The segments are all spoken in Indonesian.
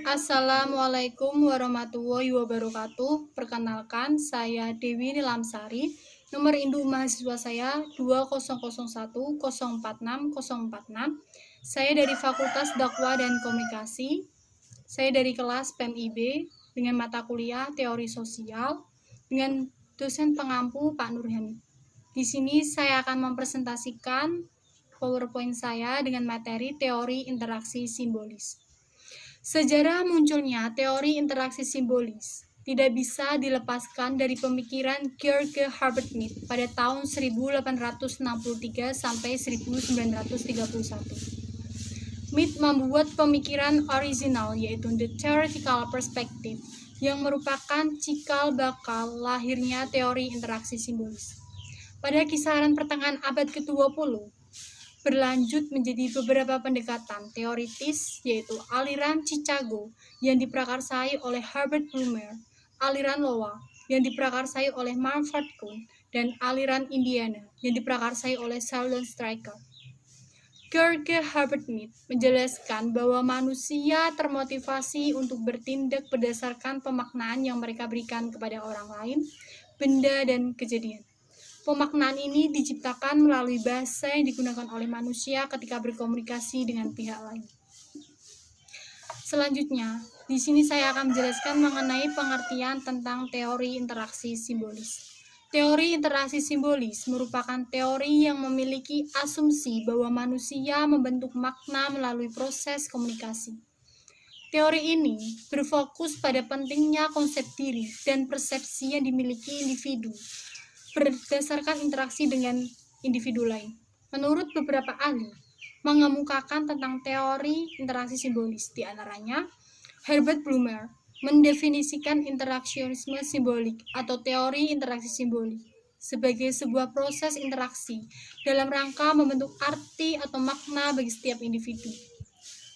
Assalamualaikum warahmatullahi wabarakatuh. Perkenalkan, saya Dewi Nilamsari. Nomor induk mahasiswa saya 2001046046. Saya dari Fakultas Dakwah dan Komunikasi. Saya dari kelas PMIB dengan mata kuliah Teori Sosial dengan dosen pengampu Pak Nurhani. Di sini saya akan mempresentasikan PowerPoint saya dengan materi teori interaksi simbolis. Sejarah munculnya teori interaksi simbolis tidak bisa dilepaskan dari pemikiran Georg Herbert Mead pada tahun 1863 sampai 1931. Mead membuat pemikiran orisinal yaitu The Theoretical Perspective yang merupakan cikal bakal lahirnya teori interaksi simbolis. Pada kisaran pertengahan abad ke-20, berlanjut menjadi beberapa pendekatan teoritis, yaitu aliran Chicago yang diprakarsai oleh Herbert Blumer, aliran Iowa yang diprakarsai oleh Manfred Kuhn, dan aliran Indiana yang diprakarsai oleh Sheldon Stryker. Georg Herbert Mead menjelaskan bahwa manusia termotivasi untuk bertindak berdasarkan pemaknaan yang mereka berikan kepada orang lain, benda, dan kejadian. Pemaknaan ini diciptakan melalui bahasa yang digunakan oleh manusia ketika berkomunikasi dengan pihak lain. Selanjutnya, di sini saya akan menjelaskan mengenai pengertian tentang teori interaksi simbolis. Teori interaksi simbolis merupakan teori yang memiliki asumsi bahwa manusia membentuk makna melalui proses komunikasi. Teori ini berfokus pada pentingnya konsep diri dan persepsi yang dimiliki individu berdasarkan interaksi dengan individu lain. Menurut beberapa ahli, mengemukakan tentang teori interaksi simbolis, di antaranya Herbert Blumer mendefinisikan interaksionisme simbolik atau teori interaksi simbolik sebagai sebuah proses interaksi dalam rangka membentuk arti atau makna bagi setiap individu.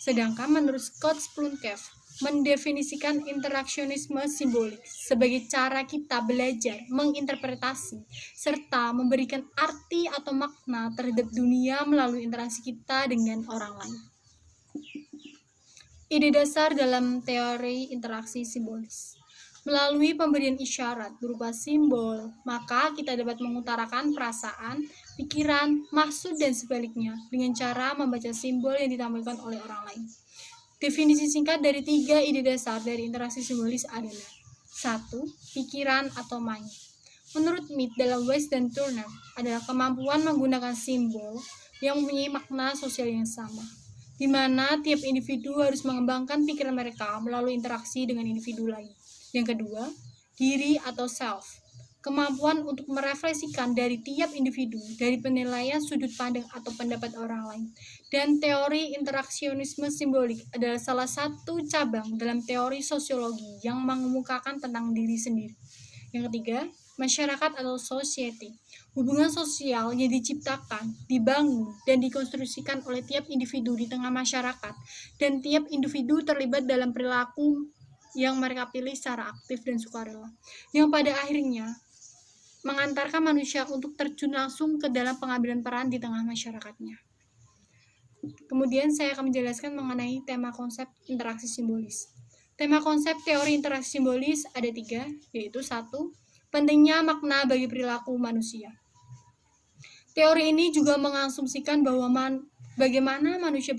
Sedangkan menurut Scott Plunkev mendefinisikan interaksionisme simbolik sebagai cara kita belajar, menginterpretasi, serta memberikan arti atau makna terhadap dunia melalui interaksi kita dengan orang lain. Ide dasar dalam teori interaksi simbolis. Melalui pemberian isyarat berupa simbol, maka kita dapat mengutarakan perasaan, pikiran, maksud, dan sebaliknya dengan cara membaca simbol yang ditampilkan oleh orang lain. Definisi singkat dari 3 ide dasar dari interaksi simbolis adalah 1. Pikiran atau mind. Menurut Mead dalam West dan Turner adalah kemampuan menggunakan simbol yang mempunyai makna sosial yang sama, di mana tiap individu harus mengembangkan pikiran mereka melalui interaksi dengan individu lain. Yang kedua, diri atau self. Kemampuan untuk merefleksikan dari tiap individu dari penilaian sudut pandang atau pendapat orang lain. Dan teori interaksionisme simbolik adalah salah satu cabang dalam teori sosiologi yang mengemukakan tentang diri sendiri. Yang ketiga, masyarakat atau society. Hubungan sosial yang diciptakan, dibangun, dan dikonstruksikan oleh tiap individu di tengah masyarakat, dan tiap individu terlibat dalam perilaku yang mereka pilih secara aktif dan sukarela, yang pada akhirnya mengantarkan manusia untuk terjun langsung ke dalam pengambilan peran di tengah masyarakatnya. Kemudian saya akan menjelaskan mengenai tema konsep interaksi simbolis. Tema konsep teori interaksi simbolis ada 3, yaitu 1. Pentingnya makna bagi perilaku manusia. Teori ini juga mengasumsikan bahwa bagaimana manusia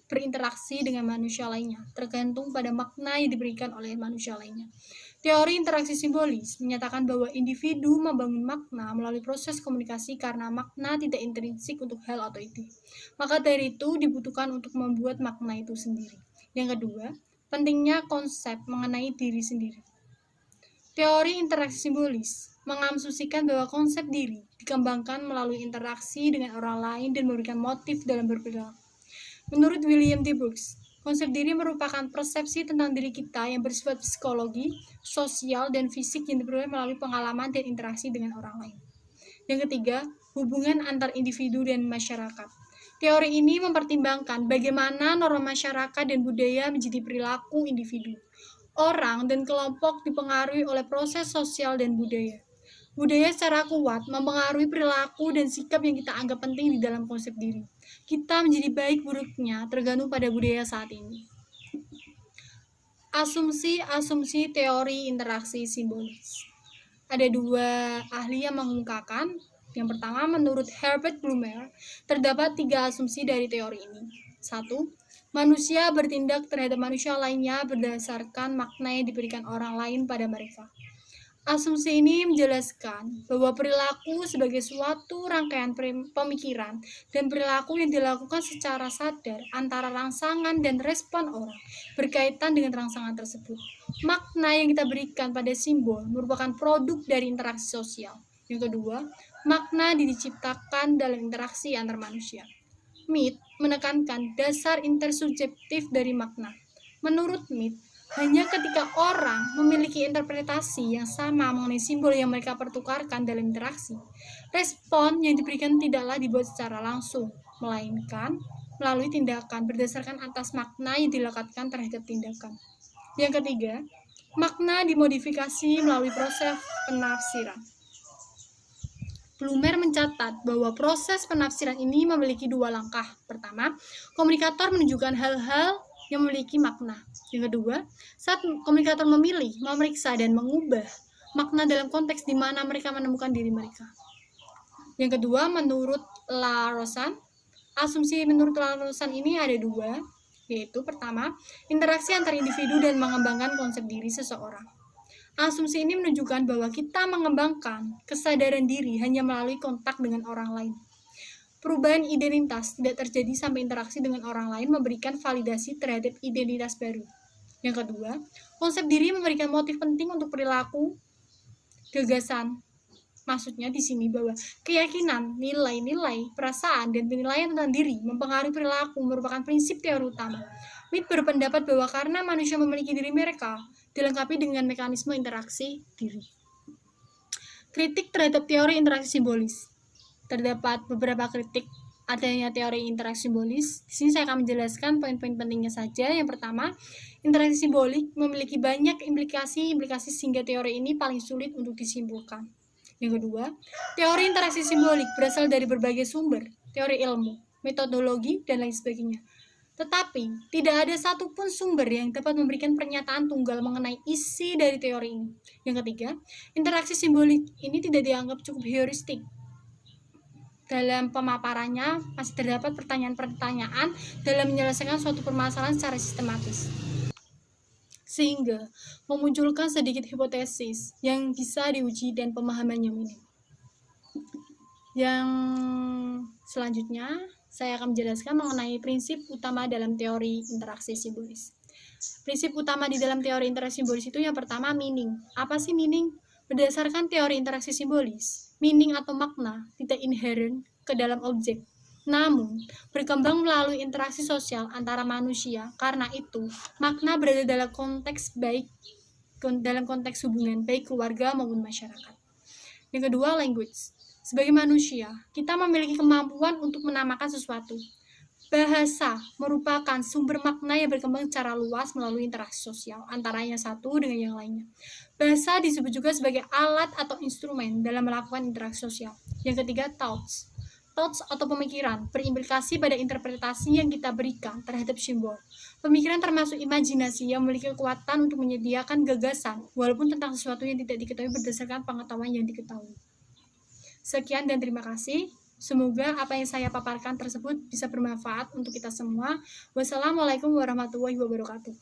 berinteraksi dengan manusia lainnya, tergantung pada makna yang diberikan oleh manusia lainnya. Teori interaksi simbolis menyatakan bahwa individu membangun makna melalui proses komunikasi karena makna tidak intrinsik untuk hal atau ide. Maka dari itu dibutuhkan untuk membuat makna itu sendiri. Yang kedua, pentingnya konsep mengenai diri sendiri. Teori interaksi simbolis mengasumsikan bahwa konsep diri dikembangkan melalui interaksi dengan orang lain dan memberikan motif dalam berperilaku. Menurut William T. Brooks, konsep diri merupakan persepsi tentang diri kita yang bersifat psikologi, sosial, dan fisik yang diperoleh melalui pengalaman dan interaksi dengan orang lain. Yang ketiga, hubungan antar individu dan masyarakat. Teori ini mempertimbangkan bagaimana norma masyarakat dan budaya menjadi perilaku individu. Orang dan kelompok dipengaruhi oleh proses sosial dan budaya. Budaya secara kuat mempengaruhi perilaku dan sikap yang kita anggap penting di dalam konsep diri. Kita menjadi baik buruknya tergantung pada budaya saat ini. Asumsi-asumsi teori interaksi simbolis. Ada dua ahli yang mengungkapkan. Yang pertama, menurut Herbert Blumer, terdapat 3 asumsi dari teori ini. 1. Manusia bertindak terhadap manusia lainnya berdasarkan makna yang diberikan orang lain pada mereka. Asumsi ini menjelaskan bahwa perilaku sebagai suatu rangkaian pemikiran dan perilaku yang dilakukan secara sadar antara rangsangan dan respon orang berkaitan dengan rangsangan tersebut. Makna yang kita berikan pada simbol merupakan produk dari interaksi sosial. Yang kedua, makna diciptakan dalam interaksi antar manusia. Mead menekankan dasar intersubjektif dari makna. Menurut Mead, hanya ketika orang memiliki interpretasi yang sama mengenai simbol yang mereka pertukarkan dalam interaksi, respon yang diberikan tidaklah dibuat secara langsung, melainkan melalui tindakan berdasarkan atas makna yang dilekatkan terhadap tindakan. Yang ketiga, makna dimodifikasi melalui proses penafsiran. Blumer mencatat bahwa proses penafsiran ini memiliki 2 langkah. Pertama, komunikator menunjukkan hal-hal yang memiliki makna. Yang kedua, saat komunikator memilih, memeriksa, dan mengubah makna dalam konteks di mana mereka menemukan diri mereka. Yang kedua, menurut Larosan, asumsi menurut Larosan ini ada 2, yaitu pertama, interaksi antar individu dan mengembangkan konsep diri seseorang. Asumsi ini menunjukkan bahwa kita mengembangkan kesadaran diri hanya melalui kontak dengan orang lain. Perubahan identitas tidak terjadi sampai interaksi dengan orang lain memberikan validasi terhadap identitas baru. Yang kedua, konsep diri memberikan motif penting untuk perilaku, gagasan. Maksudnya di sini bahwa keyakinan, nilai-nilai, perasaan, dan penilaian tentang diri mempengaruhi perilaku merupakan prinsip teori utama. Mead berpendapat bahwa karena manusia memiliki diri mereka, dilengkapi dengan mekanisme interaksi diri. Kritik terhadap teori interaksi simbolis. Terdapat beberapa kritik adanya teori interaksi simbolis. Di sini saya akan menjelaskan poin-poin pentingnya saja. Yang pertama, interaksi simbolik memiliki banyak implikasi sehingga teori ini paling sulit untuk disimpulkan. Yang kedua, teori interaksi simbolik berasal dari berbagai sumber, teori ilmu, metodologi, dan lain sebagainya. Tetapi, tidak ada satupun sumber yang dapat memberikan pernyataan tunggal mengenai isi dari teori ini. Yang ketiga, interaksi simbolik ini tidak dianggap cukup heuristik. Dalam pemaparannya, masih terdapat pertanyaan-pertanyaan dalam menyelesaikan suatu permasalahan secara sistematis, sehingga memunculkan sedikit hipotesis yang bisa diuji dan pemahamannya minim. Yang selanjutnya, saya akan menjelaskan mengenai prinsip utama dalam teori interaksi simbolis. Prinsip utama di dalam teori interaksi simbolis itu yang pertama, meaning. Apa sih meaning? Berdasarkan teori interaksi simbolis, meaning atau makna tidak inherent ke dalam objek, namun berkembang melalui interaksi sosial antara manusia. Karena itu, makna berada dalam konteks hubungan baik keluarga maupun masyarakat. Yang kedua, language. Sebagai manusia, kita memiliki kemampuan untuk menamakan sesuatu. Bahasa merupakan sumber makna yang berkembang secara luas melalui interaksi sosial antara yang satu dengan yang lainnya. Bahasa disebut juga sebagai alat atau instrumen dalam melakukan interaksi sosial. Yang ketiga, thoughts. Thoughts atau pemikiran berimplikasi pada interpretasi yang kita berikan terhadap simbol. Pemikiran termasuk imajinasi yang memiliki kekuatan untuk menyediakan gagasan walaupun tentang sesuatu yang tidak diketahui berdasarkan pengetahuan yang diketahui. Sekian dan terima kasih. Semoga apa yang saya paparkan tersebut bisa bermanfaat untuk kita semua. Wassalamualaikum warahmatullahi wabarakatuh.